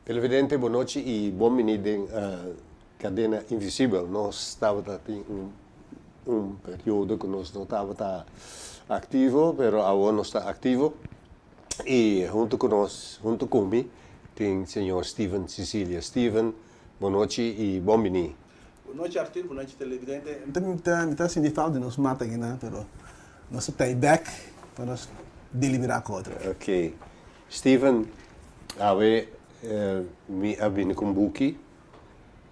Televidente, boa noite e bem-vindo à Cadena Invisível. Nós estávamos em período que nós não estávamos ativo, mas agora nós está ativo. E junto comigo, tem o senhor Steven Cecília. Steven, boa noite e bem-vindo. Boa noite, Arthur. Boa noite, televidente. Me está sentindo falta de nós matar aqui, né? Mas nós estamos back para nós deliberar contra. Ok. Steven, me abbiamo con Buki.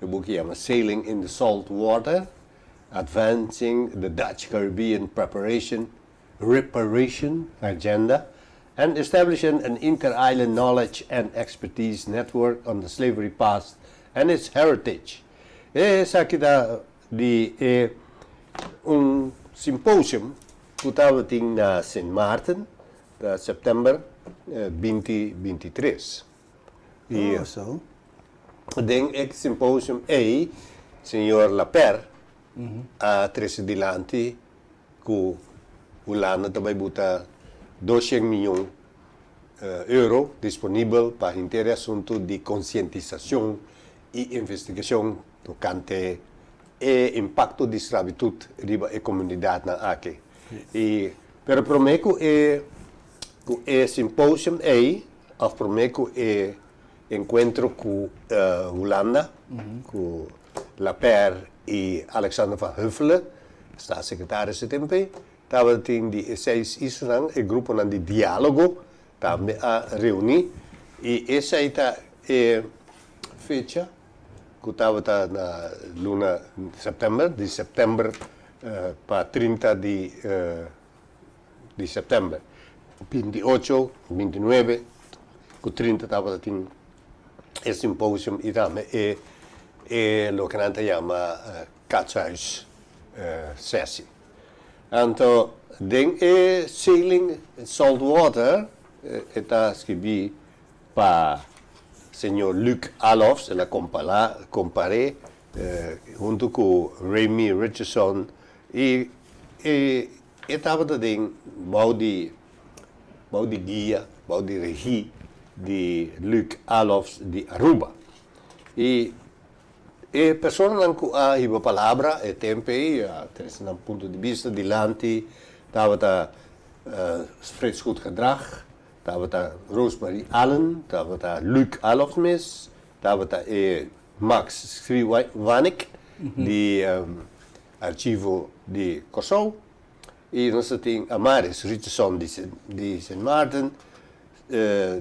Il boek chama Sailing in the Salt Water, Advancing the Dutch Caribbean Reparation Agenda, and Establishing an Inter-Island Knowledge and Expertise Network on the Slavery Past and its Heritage. Sa kita di un symposium que ting na St. Martin, da September 2023. Oh, zo. Den ek symposium A, signor Laper, a trece dilanti, ku ulana tabay buta 200 miljoen euro disponível para inteiro assunto de conscientização e investigação tocante o impacto de esclavitud riba a comunidade na aqui. E pero prometo é symposium A, of prometo encuentro com Holanda, com Laper e Alexander van Huffelen, staatssecretaris CTMP. Estava de 6 Israel, o grupo de diálogo, também a reunir. E essa aí está fecha, que estava na luna de setembro para 30 de setembro. 28, 29, com 30 estava el symposium e também lo que nanta chama katshuis sessie. Então, den Sailing in Salt Water está escrito para senhor Luc Alofs, ela comparé junto com Remy Richardson e estava também bau de guia, bau de regie de Luc Alofs de Aruba. E persona que ha a palavra e tempo um ponto de vista de lanti, estava Frits Goed Gedrag, estava Rosemary Allen, estava Luc Alofs mes, estava Max Skrivanik de arquivo de Kosovo e nós temos Amaris Richardson de St. Martin.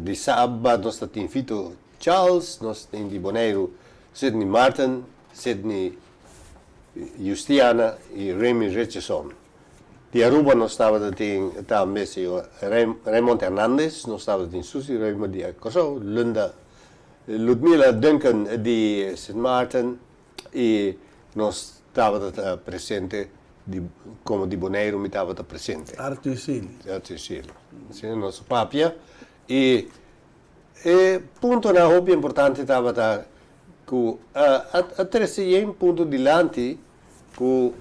De sábado nós temos Vito Charles, nós temos de Bonaire Sidney Martin, Sidney Justiana e Remy Richardson. De Aruba nós estávamos também Raymond Hernandez, nós estávamos em Susi Raymond de Kosovo, Ludmila Duncan de St. Martin e nós estávamos presente como de Bonaire, me estava presente. Arthur Cecília. Arthur Cecília. Sim, nosso papia. E ponto na hobby importante estava que a terceiro ponto de lante que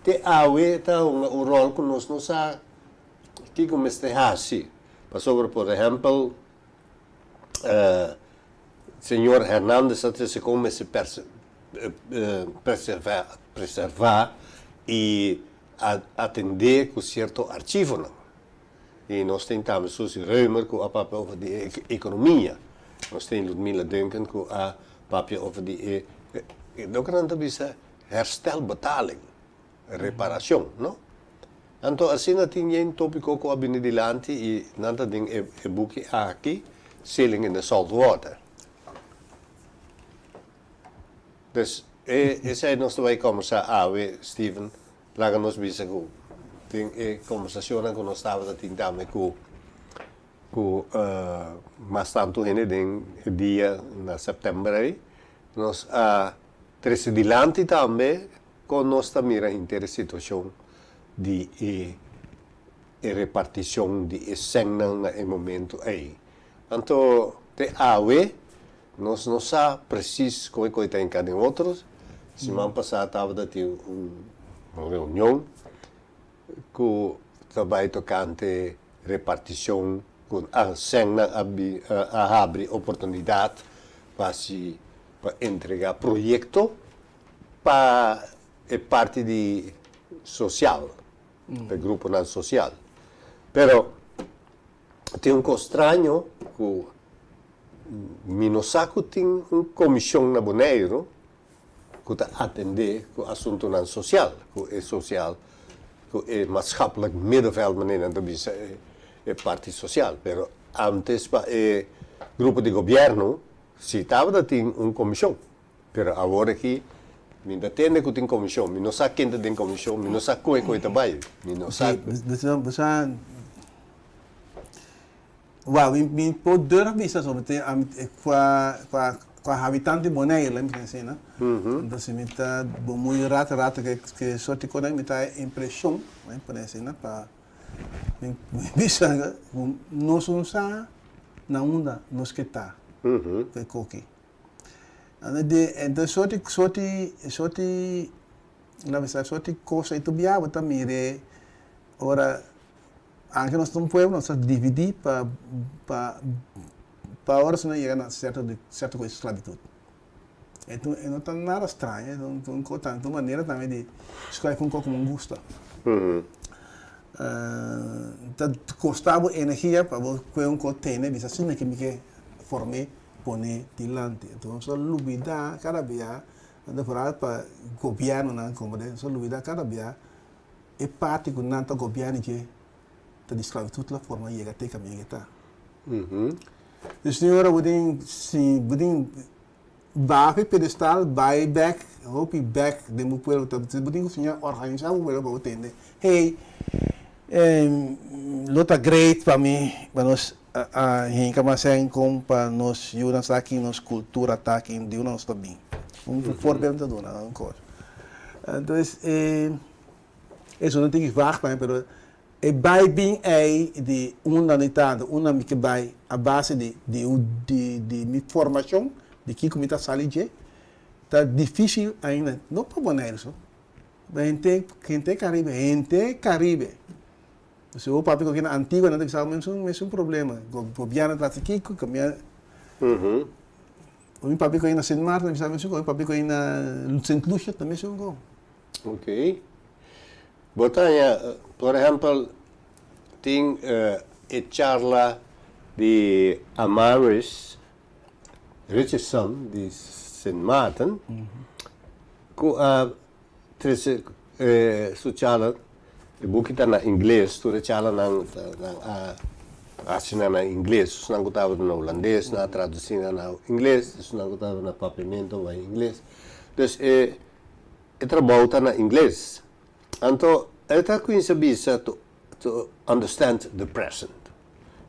te awe tá um rol que nós não sa que comece a assim. Passou por exemplo senhor Hernandes até se comece preservar e atender com certo arquivo não. E nós tentamos Suzy Reumer com a papel over de economia. Nós temos Ludmila Duncan com a papel over de herstelbetaling, reparação, não? Então assim nós temos um tópico que abine dilante e nada ding e boek aqui, Sailing in the Salt Water. Dus essa é nossa vai começar a Steven, laga nos bisa com tem conversazione con nós estava também com mais tanto em dia na setembro aí nós trece dilanti também com nós também a situação de repartição de escena no momento aí então te awe nós não sabe preciso como é que em cada outros semana passada estava uma reunião que trabalho tocante repartição com a cena a abre oportunidade para entregar projeto para a parte de social, para o grupo não social. Pero tem um estranho que Minosaco tem uma comissão na Bonaire que está atender o assunto não social, que é social, que é maatschappelijk middenveld, meneer, dat is parte social. Pero antes para o grupo de governo se estava tem uma comissão, pero agora aqui ainda tem que tem comissão, não sabe quem tem comissão, não sabe como é que trabalha, não sabe. Wow, we poder bisa so meteen qua habitante Bonaire lá me ensina. Então se meta muito rata que só te conecta meta impressão, né, por ensina para bisa nós não sa na onda nos que tá. Que coque. Então só te na verdade só te coisa itu biar também re ora aunque nós somos pueblo, nós dividir para horas não chegar a certa coisa de esclavitud. Então, não está nada estranho, então maneira também de escolher como um gosto. Então, custava energia para você um cote, né? Bisa assim que me formei, pone dilante. Então, só lubida cada dia, anda para governo não como só lubida cada dia é parte que não está governo que de esclavitud la forma chega até caminho que tá. A senhora budin back pedestal buy back hope back de meu pueblo tá budin o senhor organizar o pueblo para atender. Hey, lota great para mim, para nós a gente mais com para nós juntos aqui nos cultura tá aqui de nós também. Forbeeld doen aan coisa. Dus isso não tem que vaar para pero e bij bem de unanimidade, unanimidade bij a base de minha formação, de que como está salindo, tá difícil ainda, não para Bonaire só. Gente Caribe. Se o papi que na antiga não tem mesmo problema. O governo está aqui, o meu papi que na Saint Martin, o papi que na Saint Lucia também é um. Ok. Botanya, por exemplo, tem a charla de Amaris Richardson de St. Martin, que su charla, o book está na inglês, tu charla na inglês, não gostava na holandês, na traduzindo na inglês, não gostava na papimento na inglês, então trabalho na inglês. Então, esta coisa bisa to understand the present.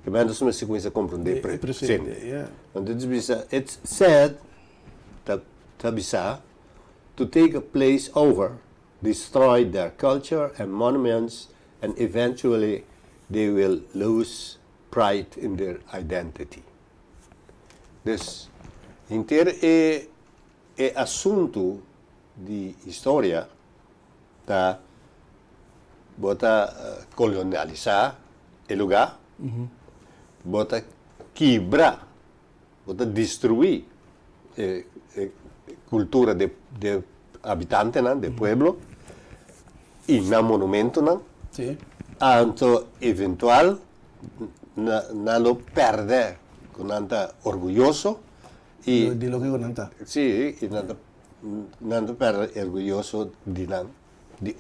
Que bem, nós temos que compreender o presente. Então, it's said that bisa to take a place over, destroy their culture and monuments, and eventually they will lose pride in their identity. Dus, inteiro é assunto de história da bota colonializar o lugar, bota quebrar, bota destruir a cultura de habitante, de pueblo, e na monumento, então, eventual, não lo perder, com anta orgulhoso, e de lo que conanta. Sim, e não perder orgulhoso de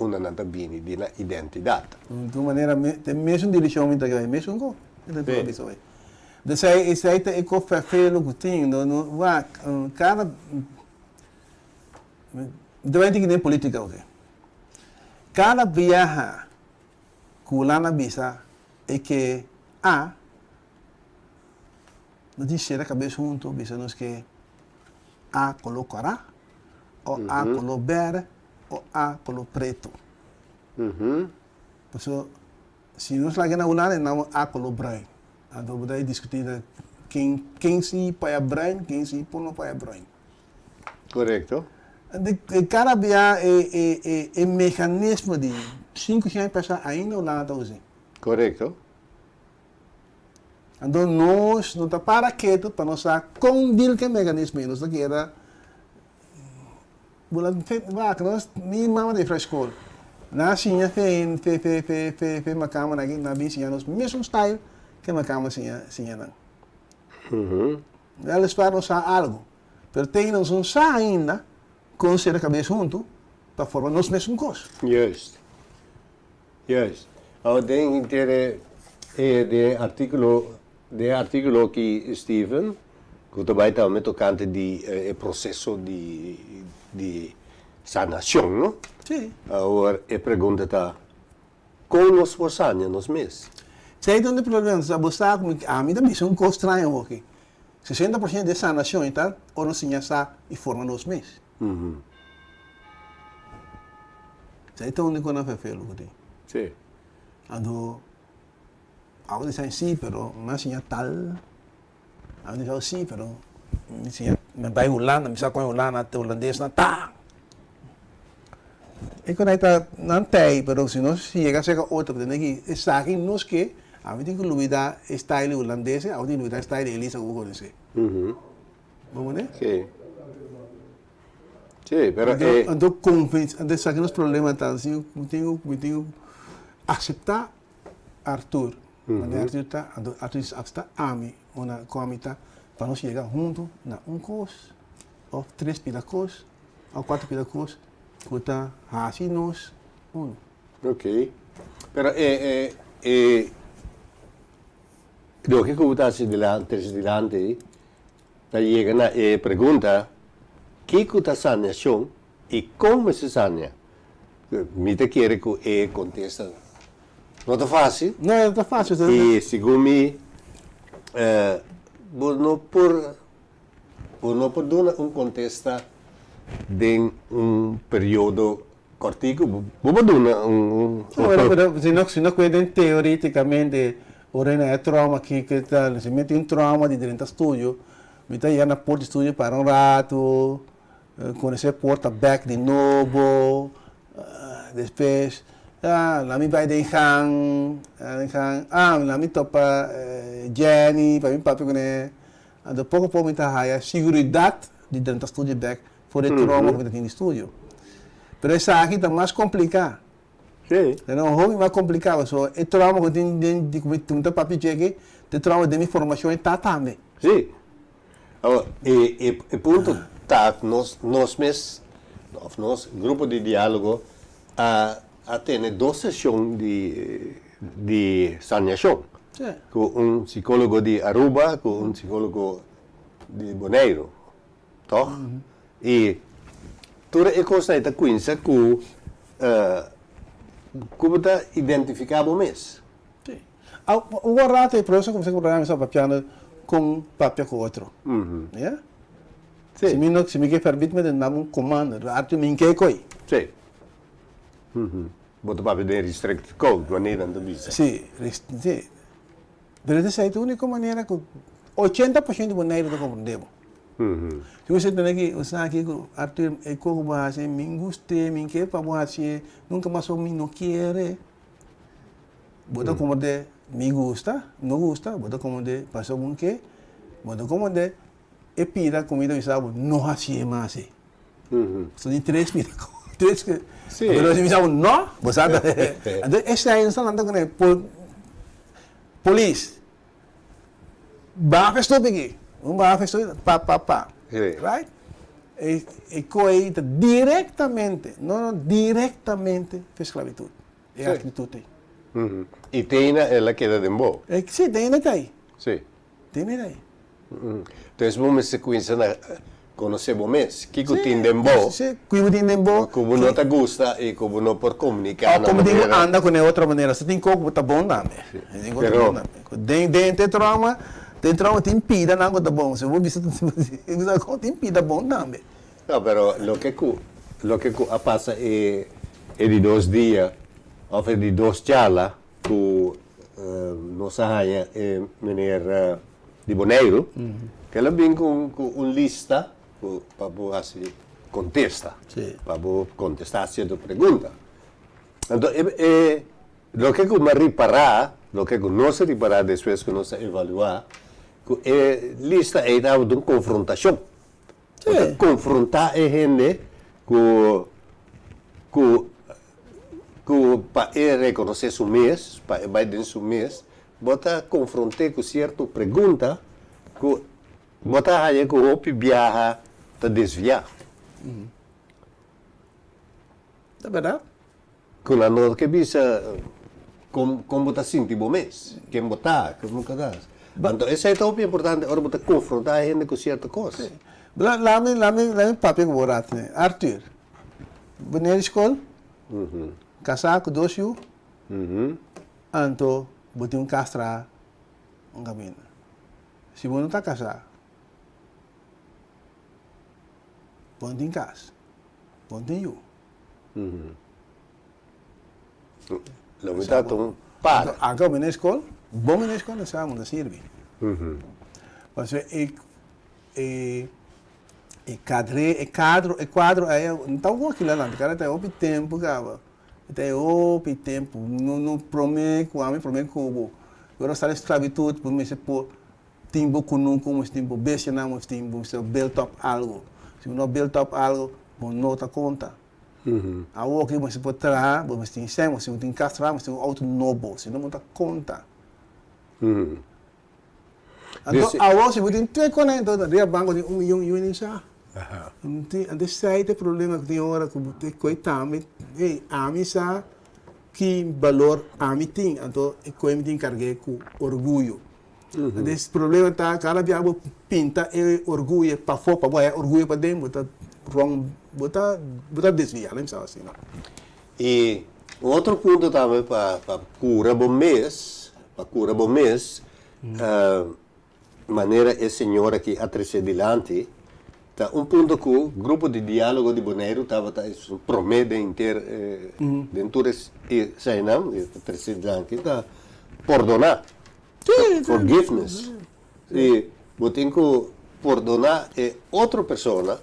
uma nanta bini, de uma identidade. De maneira, tem mesmo direção que vai mesmo com, então isso aí. Dessa isso aí é que faz o que tem, não cada depende de política o que. Cada viaja culana bisa é que não diz ser a cabeça junto, bisa nos que colocará ou color verde ou color preto. Por isso, se nós lá na ulana não color branco, então podemos discutir quem se para branco, quem se não para branco. Correto. Cada dia é mecanismo de 5 pessoas ainda não está usando. Correto. Então, nós não está para quieto para nós com que mecanismo nós aqui era nós minha mama de frescor na sinha fe macama na bicinha nós mesmo style que macama sinha não eles falam algo pero tem nós um ainda com ser cabeça junto para formar nós mesmos coisas. Juist. Den inteiro de artículo aqui, Steven, que também está me tocante de processo de sanação, não? Sim. Agora, a pergunta está, como nós forçamos nós mesmos? Sei onde o problema está, a mim também são coisas estranhas aqui. 60% de sanação e tal, ou não se está e forma nós mesmos. Sei onde eu não faço o que Sim. Ando, algo dizem sim, pero não é tal. Algo dizem sim, pero me vai Holanda, me sabe com Holanda, até holandês não tá. E quando está não tem, pero se nós chega a ser outro, tem que estar aqui nós que a mim tem que lutar style holandês, a mim lutar style Elisa como conhece. Vamos né? Sim. Sim, pero ando convence, ando sabe os problemas tá assim, eu tenho aceitar Arthur. Quando Arthur está, Arthur está a mim, uma comita para nós chegar junto na coisa, ou 3 pilacos, ou 4 pilacos, que está assim nós, Ok. Pero lo que está hacia delante, está llegando a pergunta, ¿qué está sanación y cómo se sana? Me te quiere que contesta. Não está fácil. Não está fácil. E segundo me, não por dar contexto de período cortico, vou dar se não cuidam teoreticamente, orena é trauma que tal, se mete trauma de dentro do estúdio, me está indo na porta do estúdio para rato, conhecer a porta back de novo, depois lá me vai deixar, lá me topa Jenny, para mim papi com ele, então pouco a pouco me está a segurança de dentro do estúdio back, for o trauma que tem no estúdio. Mas essa aqui está mais complicada. Sim. Não, é mais complicado, só o trauma que tem de como papi chegue, o trauma de minha formação está também. Sim. E ponto tá nós mesmos, grupo de diálogo, a ter 2 sessões de sanação. Sim. Com psicólogo de Aruba, com psicólogo de Bonaire. Toch? E toda a coisa está coisa que como está identificado mesmo. Sim. O rato é processo como se programa essa papiana com papel com outro. Yeah? Sim. Se me quer permitir me dar comando, rato me quer coi. Sim. Bota papel de restrict code, maneira de visa. Sim. Mas essa é a única maneira que 80% do Bonaire não compreendemos. Se você tem aqui, você aqui, Arthur, é como você me gusta, me quer para você, nunca mais me não quer. Bota como de me gusta, não gusta, bota como de passou bom que, bota como de e pida comida e sabe, não assim mais. Só de 3 pida, 3 que. Sim. Mas se me sabe não, você sabe. Então essa é a instalando com polícia. Bafa estou aqui. Bafa estou pá. Right? E coisa diretamente, não diretamente para esclavitud. É a atitude. E tem ela queda de boa. Sim, tem ainda aí. Sim. Tem ainda aí. Então, vamos sequência na conhecer o mês. Que tem de boa. Sim, que tem de boa. Como não te gusta e como não por comunicar. Como tem anda com outra maneira, você tem como tá bom também. Tem trauma. Tem trauma, tem pida, não é bom. Se eu vou visitar, tem pida bom também. Não, mas o que passa é de 2 dias, ou de 2 charlas, com nossa rainha, menina de Bonaire, que ela vem com lista para contestar, para contestar certas perguntas. Então, o que me reparar lo que conoce y para después que nos evaluar, que lista é de uma confrontação. Sí. Confrontar a gente para reconhecer su mês, para vai dentro su mês, bota confrontar com certa pergunta, que bota aí que o viaja para desviar. É verdade? Com a nota que bisa como está sentindo o mês, quem botar, como cada. Então, isso é tão importante, agora bota confrontar a gente com certa coisa. Lá me papel que vou né? Arthur, bonito escola, casaco, docio, anto, botar castra, caminho. Se você não está casado, ponte em casa, ponte em you. La mitad tão para. Agora na escola, bom na escola, sabe, não serve. Mas quadro aí, então com aquilo lá, cara, tem outro tempo, cara. Tem outro tempo, não promete, o homem promete que o agora está esclavitud, por mim se pôr timbo kunung como timbo bestia na mas timbo se build up algo. Se não build up algo, bom nota conta. A outra mas se pode trazer, mas tem sem, mas tem castrar, mas tem auto nobo, se não monta conta. Então, a outra se pode ter conecto, daí a banco de 1 milhão e um já. Então, sai tem problema que tem hora que tem coitame, a mim sa que valor a mim tem, então é que eu tenho carregar com orgulho. Esse problema tá cada dia pinta e orgulho para fora, para orgulho para dentro, botar desviar, não sabe assim. E outro ponto também para curar bom mês, maneira é senhora que atrece delante, tá ponto que o grupo de diálogo de Bonaire estava promete inteiro dentro e sai não, atrece delante, tá perdonar. Forgiveness. E você tem que perdonar outra pessoa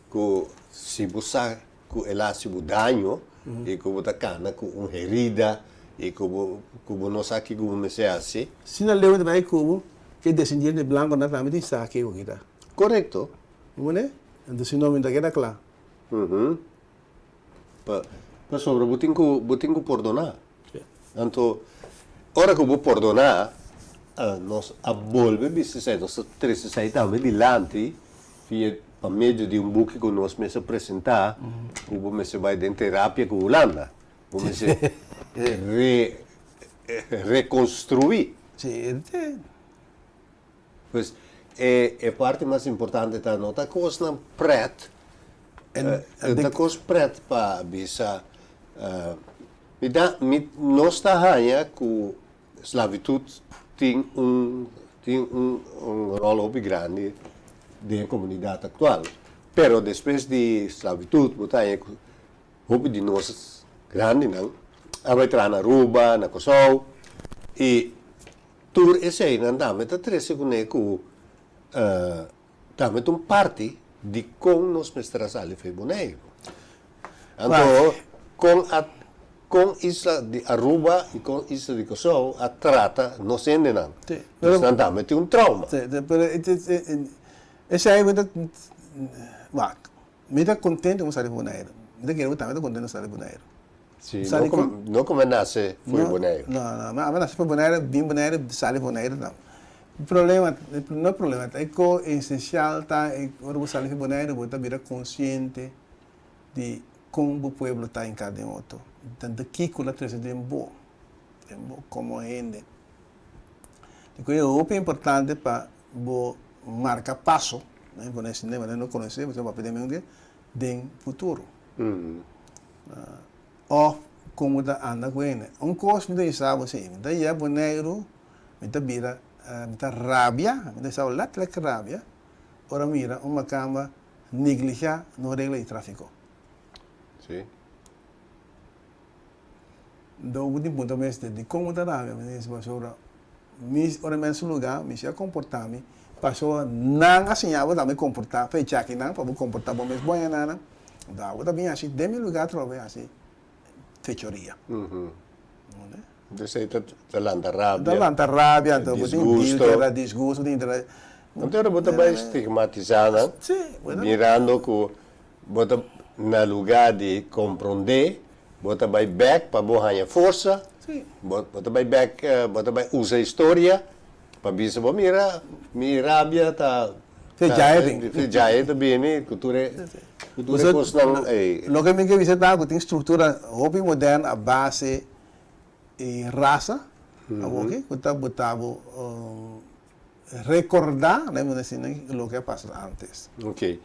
que se você que ela se dano e que você cana com uma herida e que você não sabe como se assim. Se não leu também como que descendente branco na também tem saque o que tá. Correto. Não é? Então se não me dá queda claro. Mas sobre você tem que perdonar. Então, hora que você perdonar nós abolve se nós precisamos também delante por meio de book que nós vamos apresentar como você vai em terapia com Holanda como se reconstruir pois é parte mais importante da nota coisa pret da coisa pret para bisa nós está aí com esclavitud tem rol muito grande da comunidade atual. Pero depois de esclavitud, botai houve de nós grande não, vai entrar na Aruba, na Kosovo e tur esse aí não dá, mas tá três segundos também uma parte de como nós mestramos ali foi Bonaire. Então com isla de Aruba e com isla de Kosovo a trata não se entende não. Então também tem trauma. Esse aí me contente com sair Bonaire. Me quero também contente com sair Bonaire. Sim, não como nasce foi Bonaire. Não, mas nasce foi Bonaire, bem Bonaire, sair Bonaire não. O problema, não é problema, é que o essencial tá é quando você sair Bonaire, você está consciente de como o povo está em cada outro. Então, daqui com a treze de boa, como gente. Então, é muito importante para marcar passo, né? Quando esse cinema não conhece, você vai pedir mesmo de futuro. Ou como está anda com ele. Coisa que sabe assim, daí é boneiro, me vira, me rabia, me sabe lá que rabia. Ora mira, uma cama negligencia no regla de tráfico. Sim. Do último ponto mesmo de como está rabia, me diz pastora, ora mesmo lugar, me se comportar-me, pastor não assim, eu também comportar, fecha aqui não, para comportar bom mesmo, bom não, dá, eu também assim, dê-me lugar para ver assim, fechoria. Dus heet het Talanta Rabia. Talanta rabia, Disgusto. disgusto, Então, bota vai estigmatizar, Sim, bueno. mirando que bota na lugar de compreender, bota vai back para bohanha força, Sim. bota vai back, bota vai usa história, para bisa bo rabia tá. Já é também, né? Cultura costan, Lo que me que visitar que tem estrutura hopi moderna a base raça, ok? Que tá botado recordar, né, assim, o que passou antes. Ok.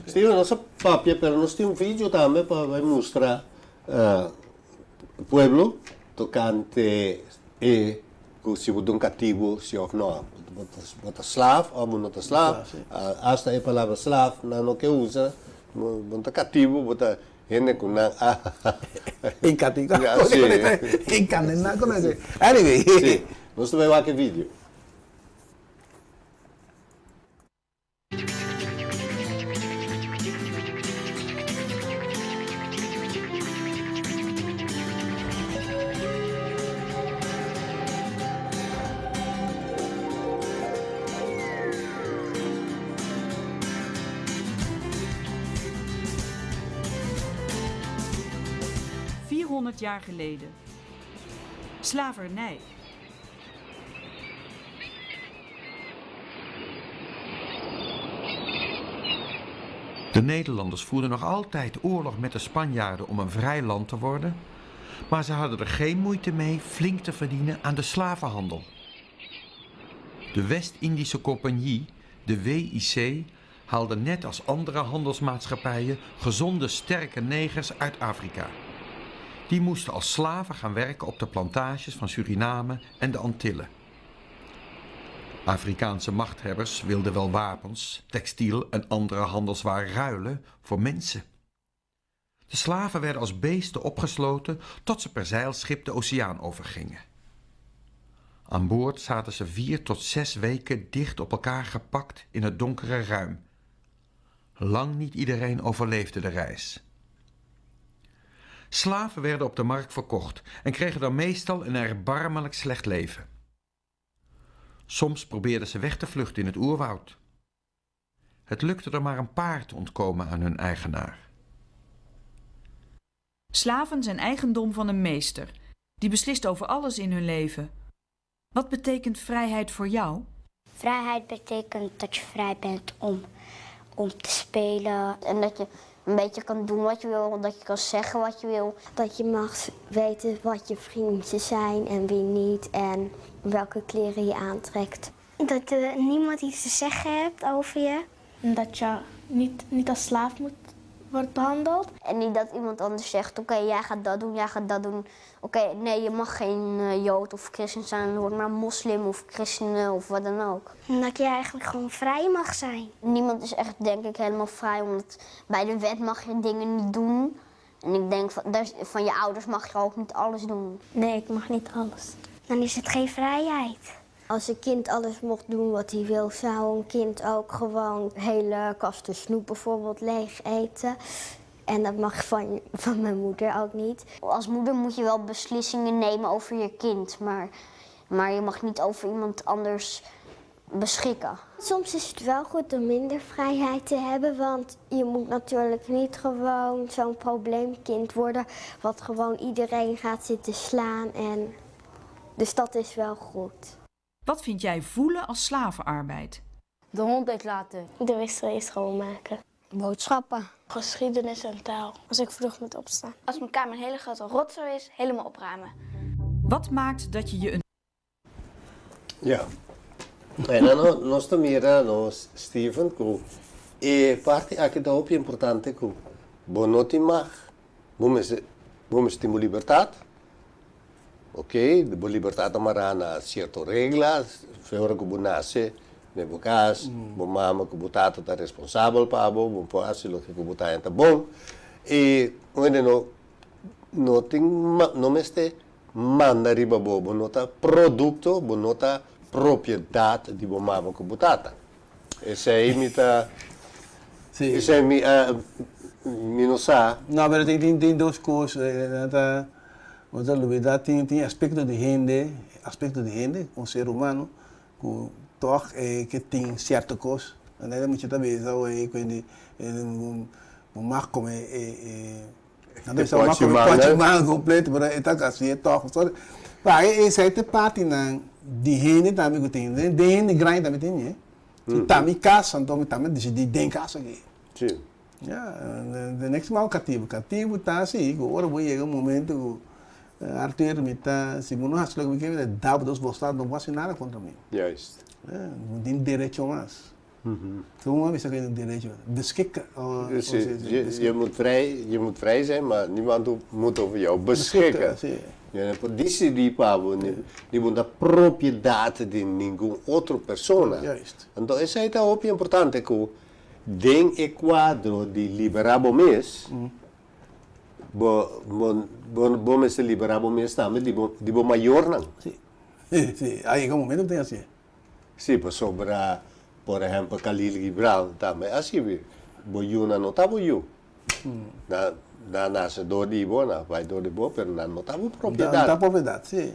Steven, nossa papia, pero nós temos um vídeo também para mostrar o pueblo tocante e que se botou um cativo, se ou não. Bota slaaf, ou não tá slaaf. Hasta a palavra slaaf, não que usa, bota cativo, bota gente com na. Encatica. Sim. Encanena com esse. Anyway. Sim. Nós também vamos ver vídeo. Jaar geleden. Slavernij. De Nederlanders voerden nog altijd oorlog met de Spanjaarden om een vrij land te worden, maar ze hadden er geen moeite mee flink te verdienen aan de slavenhandel. De West-Indische Compagnie, de WIC, haalde net als andere handelsmaatschappijen gezonde, sterke negers uit Afrika. Die moesten als slaven gaan werken op de plantages van Suriname en de Antillen. Afrikaanse machthebbers wilden wel wapens, textiel en andere handelswaren ruilen voor mensen. De slaven werden als beesten opgesloten tot ze per zeilschip de oceaan overgingen. Aan boord zaten ze 4 tot 6 weken dicht op elkaar gepakt in het donkere ruim. Lang niet iedereen overleefde de reis. Slaven werden op de markt verkocht en kregen dan meestal een erbarmelijk slecht leven. Soms probeerden ze weg te vluchten in het oerwoud. Het lukte er maar een paar te ontkomen aan hun eigenaar. Slaven zijn eigendom van een meester. Die beslist over alles in hun leven. Wat betekent vrijheid voor jou? Vrijheid betekent dat je vrij bent om te spelen. En dat je een beetje kan doen wat je wil, dat je kan zeggen wat je wil. Dat je mag weten wat je vrienden zijn en wie niet en welke kleren je aantrekt. Dat niemand iets te zeggen hebt over je. En dat je niet als slaaf wordt behandeld. En niet dat iemand anders zegt, oké, jij gaat dat doen, jij gaat dat doen. Oké, nee, je mag geen Jood of christen zijn, je wordt maar moslim of christen of wat dan ook. En dat je eigenlijk gewoon vrij mag zijn. Niemand is echt, denk ik, helemaal vrij, omdat bij de wet mag je dingen niet doen. En ik denk, van je ouders mag je ook niet alles doen. Nee, ik mag niet alles. Dan is het geen vrijheid. Als een kind alles mocht doen wat hij wil, zou een kind ook gewoon hele kasten snoep bijvoorbeeld leeg eten. En dat mag van mijn moeder ook niet. Als moeder moet je wel beslissingen nemen over je kind, maar je mag niet over iemand anders beschikken. Soms is het wel goed om minder vrijheid te hebben, want je moet natuurlijk niet gewoon zo'n probleemkind worden wat gewoon iedereen gaat zitten slaan. Dus dat is wel goed. Wat vind jij voelen als slavenarbeid? De hond uitlaten. De wc schoonmaken. Boodschappen. Geschiedenis en taal. Als ik vroeg moet opstaan. Als mijn kamer een hele grote rotzooi is, helemaal opruimen. Wat maakt dat je je een... Ja. En dan nós mira nós Steven que e parte aqui da opie importante que bonoti mag vamos temos liberdade. Ok, de liberdade amarana certo reglas, fora que bunase ne bukas, bo mama que botata tá responsável para bo po asilo que botata tá bom. E onde no tem no meste manda riba bo nota produto, bo nota propriedade di bo mama que botata. E se imita Sim. e se mi non sa. Não, mas tem duas coisas. Outra novidade tem aspecto de gente, um ser humano, que toch que tem certa coisa. Não é muito talvez quando o marco não deve ser o marco pode mal completo, mas está assim toch. Essa é parte de gente também que tem, de gente grande também tem, né? Também casa, então também decidi de casa aqui. Sim. The next mal cativo está assim, agora vou chegar um momento Arthur me está, se não acha que me dá dos vostados, não vai nada contra mim. Juist. Não tem direito mais. Então, uma vez que tem direito, beschikken. Dus je moet vrij zijn, maar niemand moet over jou beschikken. Je può decidir di una propriedade di ninguna altra persona. Juist. Então, isso aí é muito importante que den e quadro de liberabo mes, bom mes liberabo mes também de bom maior não. Sim, aí um momento tem assim. Sim, sobre, por exemplo, Khalil Gibran também, assim, boiuna não tá boiu. Na nascedor de boa, na vai do de boa, pero não tá propriedade. Não tá propriedade, sim.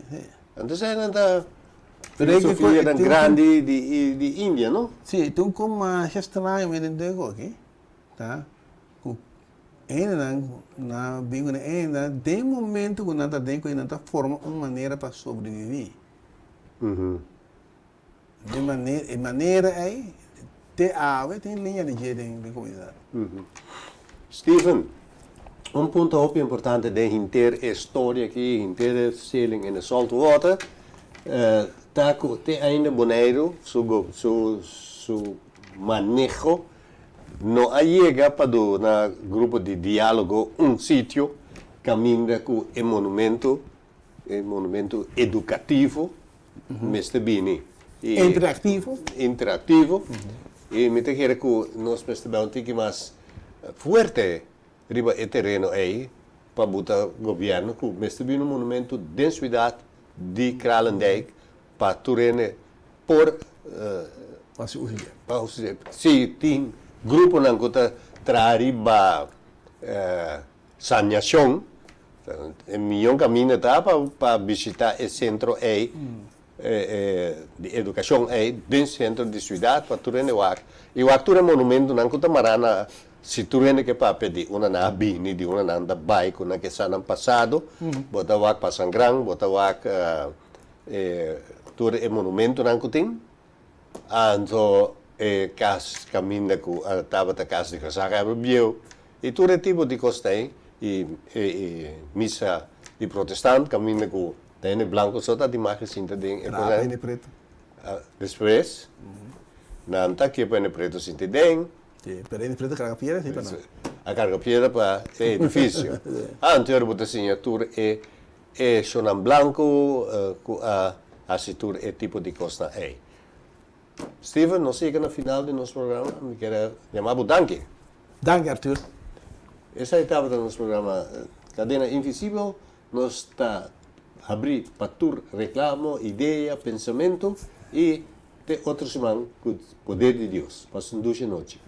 Então, isso é da filosofia grande de Índia, não? Sim, então como a gestão me entendeu aqui, tá? Ainda ainda tem momento que nada tem que ainda forma uma maneira para sobreviver. De maneira aí tem linha de jeito de comunidade. Steven, um ponto muito importante de inteira história aqui, inteira sailing in the salt water, tá que ainda boneiro, su manejo não chega para na grupo de diálogo sítio caminha com o monumento educativo, Mr. Bini. Interativo. E me te quero que nós precisamos ter mais forte riba e terreno aí para botar governo que Mr. Bini monumento de cidade de Kralendijk para turene por se tem grupo não que trariba saneação milhão caminho tá para visitar o centro aí de educação aí dentro do centro de cidade para turene e o actor monumento não que marana se turene que para pedir uma na bini de uma na bike na que está no passado bota wak pasangrang bota wak tur monumento não que tem então caminha com a tava da casa de casaca bio e todo tipo de coisa e missa de protestante caminha com tem branco só tá de marca cinta de Tem preto. depois não tá aqui para preto cinta de Pero preto carga piedra sim para não. a carga piedra para edifício anterior botar assinatura é sonan branco com a assinatura é tipo de costa aí. Steven, nós chegamos no final do nosso programa. Me quero chamar o Danke. Danke, Arthur. Essa etapa do nosso programa, Cadena Invisível, nós está abrir para tu reclamo, ideia, pensamento e ter outro semana com o poder de Deus. Passam 2 noites.